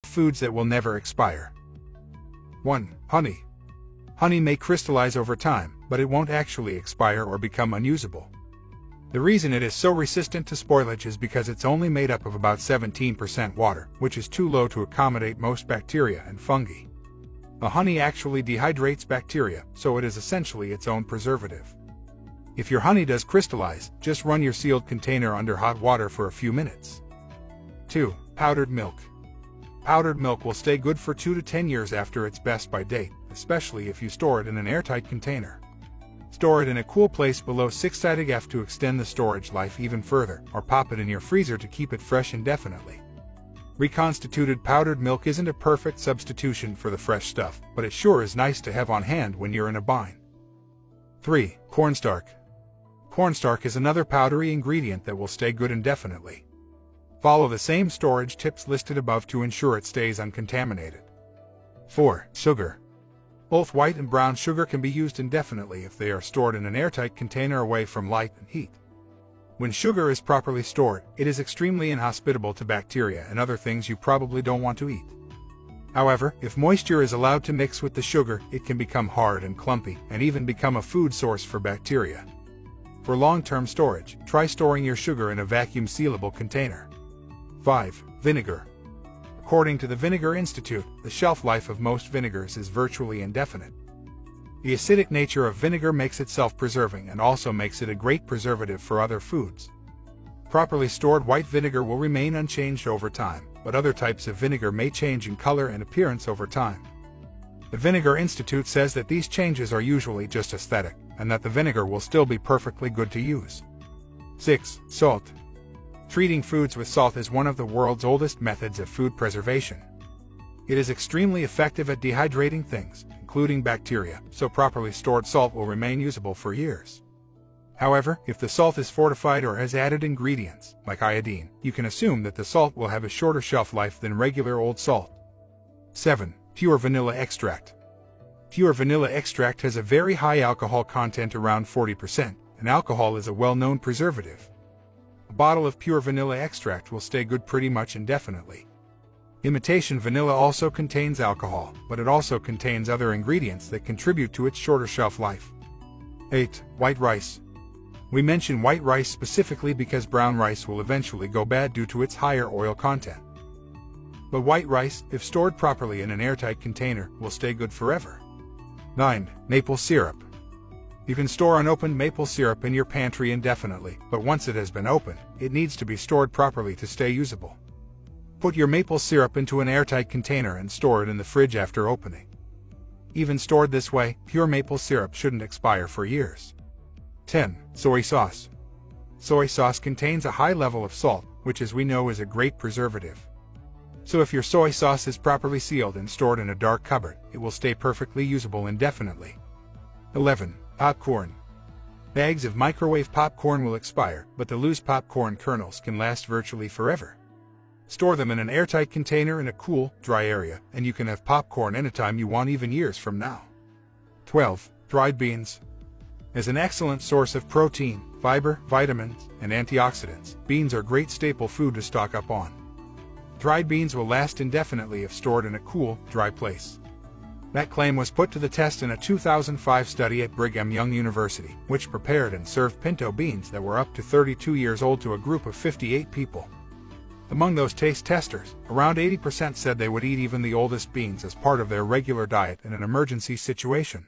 Foods that will never expire. 1. Honey. Honey may crystallize over time, but it won't actually expire or become unusable. The reason it is so resistant to spoilage is because it's only made up of about 17% water, which is too low to accommodate most bacteria and fungi. The honey actually dehydrates bacteria, so it is essentially its own preservative. If your honey does crystallize, just run your sealed container under hot water for a few minutes. 2. Powdered milk. Powdered milk will stay good for 2 to 10 years after its best-by date, especially if you store it in an airtight container. Store it in a cool place below 6°F to extend the storage life even further, or pop it in your freezer to keep it fresh indefinitely. Reconstituted powdered milk isn't a perfect substitution for the fresh stuff, but it sure is nice to have on hand when you're in a bind. 3. Cornstarch. Cornstarch is another powdery ingredient that will stay good indefinitely. Follow the same storage tips listed above to ensure it stays uncontaminated. 4. Sugar. Both white and brown sugar can be used indefinitely if they are stored in an airtight container away from light and heat. When sugar is properly stored, it is extremely inhospitable to bacteria and other things you probably don't want to eat. However, if moisture is allowed to mix with the sugar, it can become hard and clumpy, and even become a food source for bacteria. For long-term storage, try storing your sugar in a vacuum-sealable container. 5. Vinegar. According to the Vinegar Institute, the shelf life of most vinegars is virtually indefinite. The acidic nature of vinegar makes it self-preserving and also makes it a great preservative for other foods. Properly stored white vinegar will remain unchanged over time, but other types of vinegar may change in color and appearance over time. The Vinegar Institute says that these changes are usually just aesthetic, and that the vinegar will still be perfectly good to use. 6. Salt. Treating foods with salt is one of the world's oldest methods of food preservation. It is extremely effective at dehydrating things, including bacteria, so properly stored salt will remain usable for years. However, if the salt is fortified or has added ingredients, like iodine, you can assume that the salt will have a shorter shelf life than regular old salt. 7. Pure vanilla extract. Pure vanilla extract has a very high alcohol content, around 40%, and alcohol is a well-known preservative. A bottle of pure vanilla extract will stay good pretty much indefinitely. Imitation vanilla also contains alcohol, but it also contains other ingredients that contribute to its shorter shelf life. 8. White rice. We mention white rice specifically because brown rice will eventually go bad due to its higher oil content. But white rice, if stored properly in an airtight container, will stay good forever. 9. Maple syrup. You can store unopened maple syrup in your pantry indefinitely, but once it has been opened, it needs to be stored properly to stay usable. Put your maple syrup into an airtight container and store it in the fridge after opening. Even stored this way, pure maple syrup shouldn't expire for years. 10. Soy sauce. Soy sauce contains a high level of salt, which as we know is a great preservative. So if your soy sauce is properly sealed and stored in a dark cupboard, it will stay perfectly usable indefinitely. 11. Popcorn. Bags of microwave popcorn will expire, but the loose popcorn kernels can last virtually forever. Store them in an airtight container in a cool, dry area, and you can have popcorn anytime you want, even years from now. 12. Dried beans. As an excellent source of protein, fiber, vitamins, and antioxidants, beans are great staple food to stock up on. Dried beans will last indefinitely if stored in a cool, dry place. That claim was put to the test in a 2005 study at Brigham Young University, which prepared and served pinto beans that were up to 32 years old to a group of 58 people. Among those taste testers, around 80% said they would eat even the oldest beans as part of their regular diet in an emergency situation.